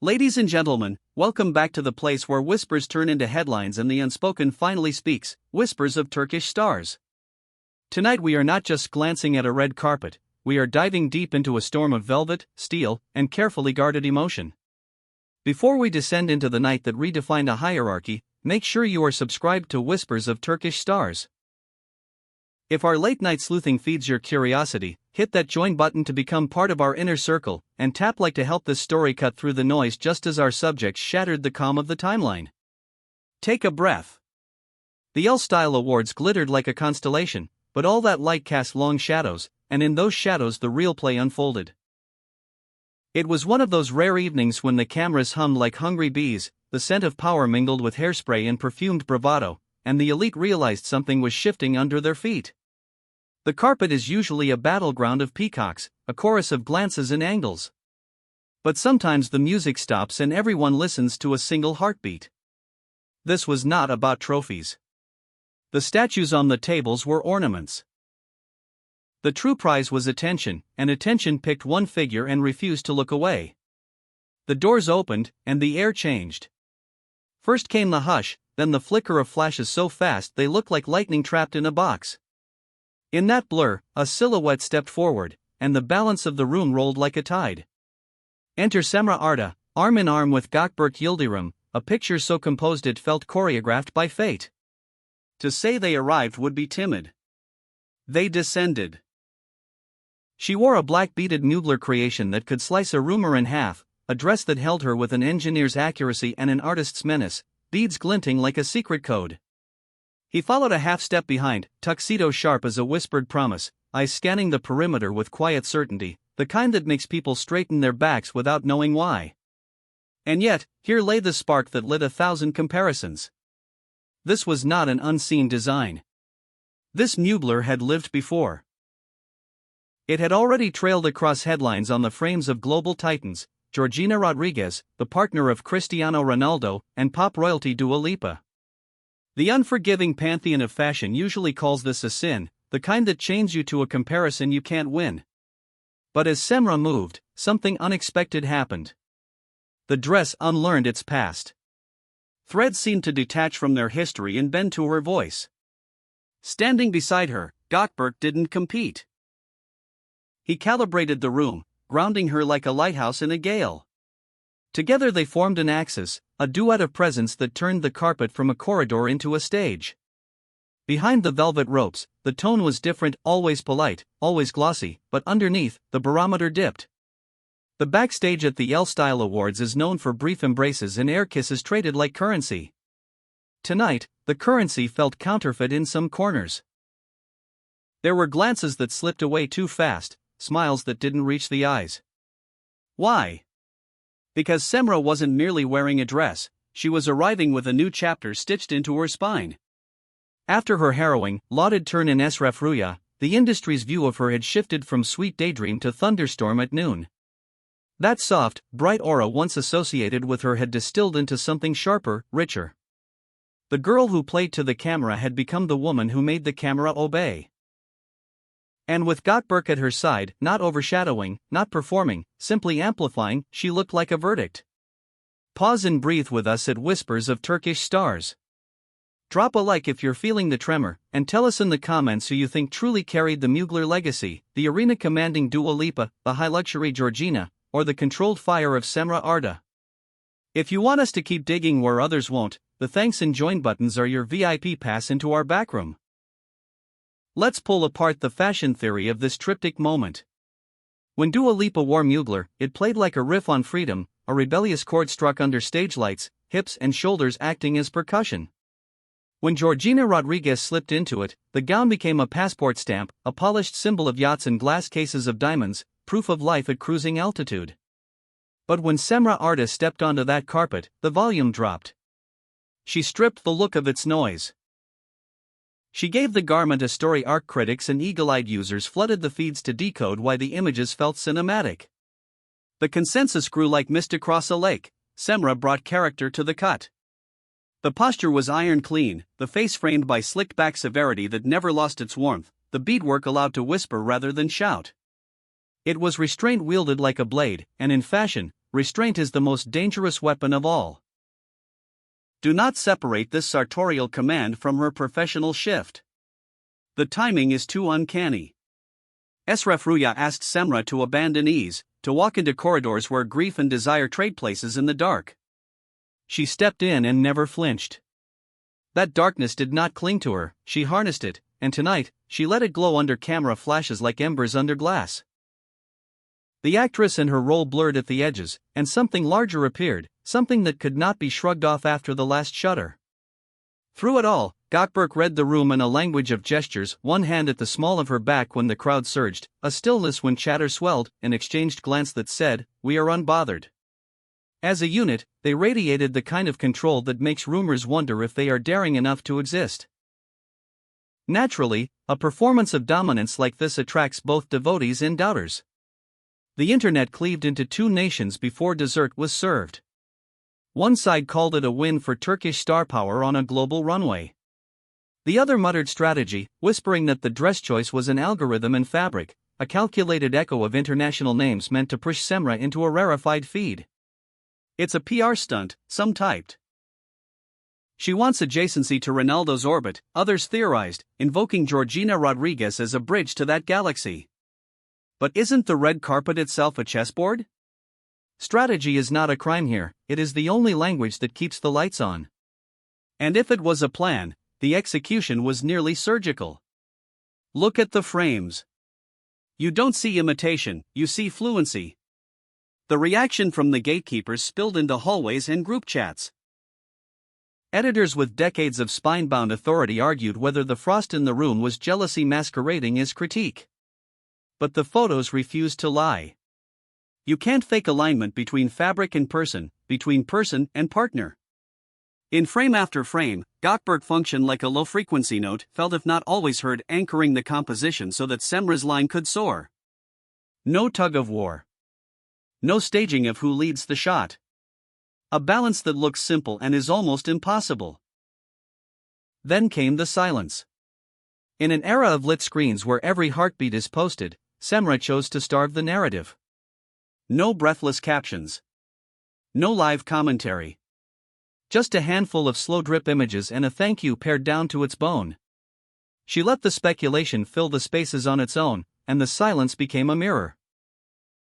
Ladies and gentlemen, welcome back to the place where whispers turn into headlines and the unspoken finally speaks, whispers of Turkish stars. Tonight we are not just glancing at a red carpet, we are diving deep into a storm of velvet, steel, and carefully guarded emotion. Before we descend into the night that redefined a hierarchy, make sure you are subscribed to Whispers of Turkish Stars. If our late-night sleuthing feeds your curiosity, hit that join button to become part of our inner circle, and tap like to help this story cut through the noise just as our subjects shattered the calm of the timeline. Take a breath. The L-Style Awards glittered like a constellation, but all that light cast long shadows, and in those shadows the real play unfolded. It was one of those rare evenings when the cameras hummed like hungry bees, the scent of power mingled with hairspray and perfumed bravado, and the elite realized something was shifting under their feet. The carpet is usually a battleground of peacocks, a chorus of glances and angles. But sometimes the music stops and everyone listens to a single heartbeat. This was not about trophies. The statues on the tables were ornaments. The true prize was attention, and attention picked one figure and refused to look away. The doors opened, and the air changed. First came the hush, then the flicker of flashes so fast they looked like lightning trapped in a box. In that blur, a silhouette stepped forward, and the balance of the room rolled like a tide. Enter Cemre Arda, arm in arm with Gökberk Yildirim, a picture so composed it felt choreographed by fate. To say they arrived would be timid. They descended. She wore a black beaded Mugler creation that could slice a rumor in half, a dress that held her with an engineer's accuracy and an artist's menace, beads glinting like a secret code. He followed a half step behind, tuxedo sharp as a whispered promise, eyes scanning the perimeter with quiet certainty, the kind that makes people straighten their backs without knowing why. And yet, here lay the spark that lit 1,000 comparisons. This was not an unseen design. This Mugler had lived before. It had already trailed across headlines on the frames of global titans, Georgina Rodriguez, the partner of Cristiano Ronaldo, and pop royalty Dua Lipa. The unforgiving pantheon of fashion usually calls this a sin, the kind that chains you to a comparison you can't win. But as Cemre moved, something unexpected happened. The dress unlearned its past. Threads seemed to detach from their history and bend to her voice. Standing beside her, Gökberk didn't compete. He calibrated the room, grounding her like a lighthouse in a gale. Together they formed an axis, a duet of presence that turned the carpet from a corridor into a stage. Behind the velvet ropes, the tone was different, always polite, always glossy, but underneath, the barometer dipped. The backstage at the L-Style Awards is known for brief embraces and air kisses traded like currency. Tonight, the currency felt counterfeit in some corners. There were glances that slipped away too fast, smiles that didn't reach the eyes. Why? Because Cemre wasn't merely wearing a dress, she was arriving with a new chapter stitched into her spine. After her harrowing, lauded turn in Esref Rüya, the industry's view of her had shifted from sweet daydream to thunderstorm at noon. That soft, bright aura once associated with her had distilled into something sharper, richer. The girl who played to the camera had become the woman who made the camera obey. And with Gökberk at her side, not overshadowing, not performing, simply amplifying, she looked like a verdict. Pause and breathe with us at Whispers of Turkish Stars. Drop a like if you're feeling the tremor, and tell us in the comments who you think truly carried the Mugler legacy, the arena-commanding Dua Lipa, the high-luxury Georgina, or the controlled fire of Cemre Arda. If you want us to keep digging where others won't, the thanks and join buttons are your VIP pass into our backroom. Let's pull apart the fashion theory of this triptych moment. When Dua Lipa wore Mugler, it played like a riff on freedom, a rebellious chord struck under stage lights, hips and shoulders acting as percussion. When Georgina Rodriguez slipped into it, the gown became a passport stamp, a polished symbol of yachts and glass cases of diamonds, proof of life at cruising altitude. But when Cemre Arda stepped onto that carpet, the volume dropped. She stripped the look of its noise. She gave the garment a story arc. Critics and eagle-eyed users flooded the feeds to decode why the images felt cinematic. The consensus grew like mist across a lake. Cemre brought character to the cut. The posture was iron clean, the face framed by slicked-back severity that never lost its warmth, the beadwork allowed to whisper rather than shout. It was restraint wielded like a blade, and in fashion, restraint is the most dangerous weapon of all. Do not separate this sartorial command from her professional shift. The timing is too uncanny. Esref Ruya asked Cemre to abandon ease, to walk into corridors where grief and desire trade places in the dark. She stepped in and never flinched. That darkness did not cling to her, she harnessed it, and tonight, she let it glow under camera flashes like embers under glass. The actress and her role blurred at the edges, and something larger appeared, something that could not be shrugged off after the last shudder. Through it all, Gökberk read the room in a language of gestures, one hand at the small of her back when the crowd surged, a stillness when chatter swelled, an exchanged glance that said, "We are unbothered." As a unit, they radiated the kind of control that makes rumors wonder if they are daring enough to exist. Naturally, a performance of dominance like this attracts both devotees and doubters. The internet cleaved into two nations before dessert was served. One side called it a win for Turkish star power on a global runway. The other muttered strategy, whispering that the dress choice was an algorithm in fabric, a calculated echo of international names meant to push Cemre into a rarefied feed. It's a PR stunt, some typed. She wants adjacency to Ronaldo's orbit, others theorized, invoking Georgina Rodriguez as a bridge to that galaxy. But isn't the red carpet itself a chessboard? Strategy is not a crime here, it is the only language that keeps the lights on. And if it was a plan, the execution was nearly surgical. Look at the frames. You don't see imitation, you see fluency. The reaction from the gatekeepers spilled into hallways and group chats. Editors with decades of spine-bound authority argued whether the frost in the room was jealousy masquerading as critique. But the photos refused to lie. You can't fake alignment between fabric and person, between person and partner. In frame after frame, Gökberk functioned like a low-frequency note, felt if not always heard, anchoring the composition so that Cemre's line could soar. No tug-of-war. No staging of who leads the shot. A balance that looks simple and is almost impossible. Then came the silence. In an era of lit screens where every heartbeat is posted, Cemre chose to starve the narrative. No breathless captions. No live commentary. Just a handful of slow drip images and a thank you pared down to its bone. She let the speculation fill the spaces on its own, and the silence became a mirror.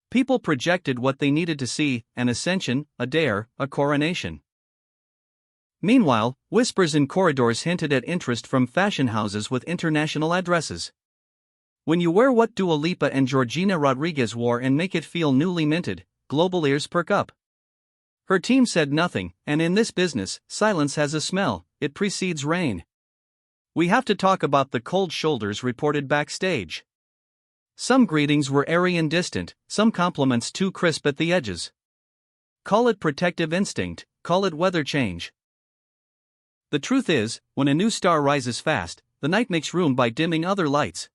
People projected what they needed to see, an ascension, a dare, a coronation. Meanwhile, whispers in corridors hinted at interest from fashion houses with international addresses. When you wear what Dua Lipa and Georgina Rodriguez wore and make it feel newly minted, global ears perk up. Her team said nothing, and in this business, silence has a smell, it precedes rain. We have to talk about the cold shoulders reported backstage. Some greetings were airy and distant, some compliments too crisp at the edges. Call it protective instinct, call it weather change. The truth is, when a new star rises fast, the night makes room by dimming other lights.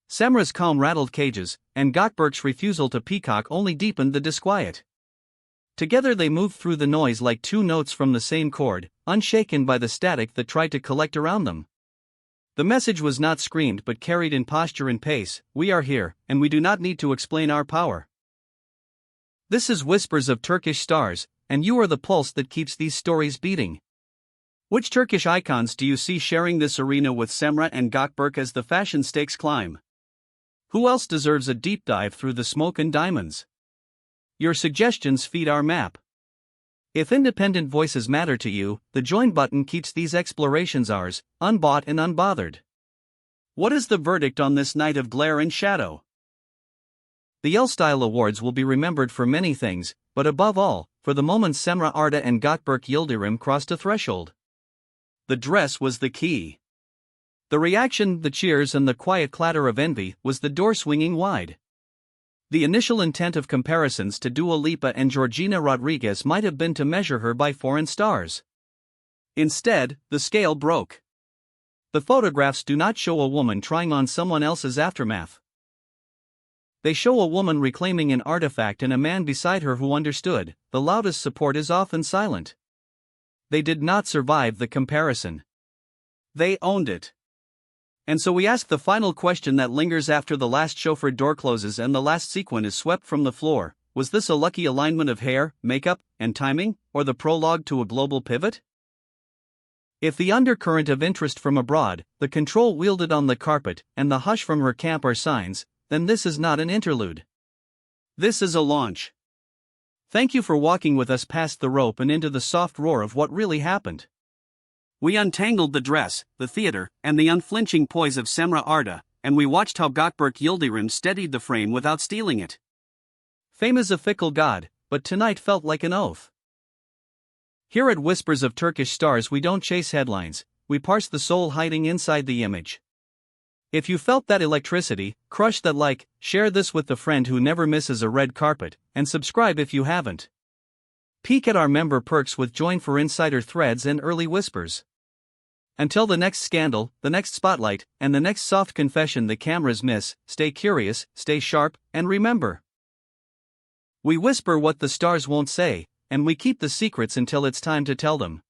Cemre's calm rattled cages, and Gökberk's refusal to peacock only deepened the disquiet. Together they moved through the noise like two notes from the same chord, unshaken by the static that tried to collect around them. The message was not screamed but carried in posture and pace: we are here, and we do not need to explain our power. This is Whispers of Turkish Stars, and you are the pulse that keeps these stories beating. Which Turkish icons do you see sharing this arena with Cemre and Gökberk as the fashion stakes climb? Who else deserves a deep dive through the smoke and diamonds? Your suggestions feed our map. If independent voices matter to you, the join button keeps these explorations ours, unbought and unbothered. What is the verdict on this night of glare and shadow? The L-Style Awards will be remembered for many things, but above all, for the moment Cemre, Arda and Gökberk Yildirim crossed a threshold. The dress was the key. The reaction, the cheers and the quiet clatter of envy was the door swinging wide. The initial intent of comparisons to Dua Lipa and Georgina Rodriguez might have been to measure her by foreign stars. Instead, the scale broke. The photographs do not show a woman trying on someone else's aftermath. They show a woman reclaiming an artifact and a man beside her who understood. The loudest support is often silent. They did not survive the comparison. They owned it. And so we ask the final question that lingers after the last chauffeur door closes and the last sequin is swept from the floor: Was this a lucky alignment of hair, makeup, and timing, or the prologue to a global pivot? If the undercurrent of interest from abroad, the control wielded on the carpet, and the hush from her camp are signs, then this is not an interlude. This is a launch. Thank you for walking with us past the rope and into the soft roar of what really happened. We untangled the dress, the theater, and the unflinching poise of Cemre Arda, and we watched how Gökberk Yildirim steadied the frame without stealing it. Fame is a fickle god, but tonight felt like an oath. Here at Whispers of Turkish Stars we don't chase headlines, we parse the soul hiding inside the image. If you felt that electricity, crush that like, share this with the friend who never misses a red carpet, and subscribe if you haven't. Peek at our member perks with join for insider threads and early whispers. Until the next scandal, the next spotlight, and the next soft confession the cameras miss, stay curious, stay sharp, and remember. We whisper what the stars won't say, and we keep the secrets until it's time to tell them.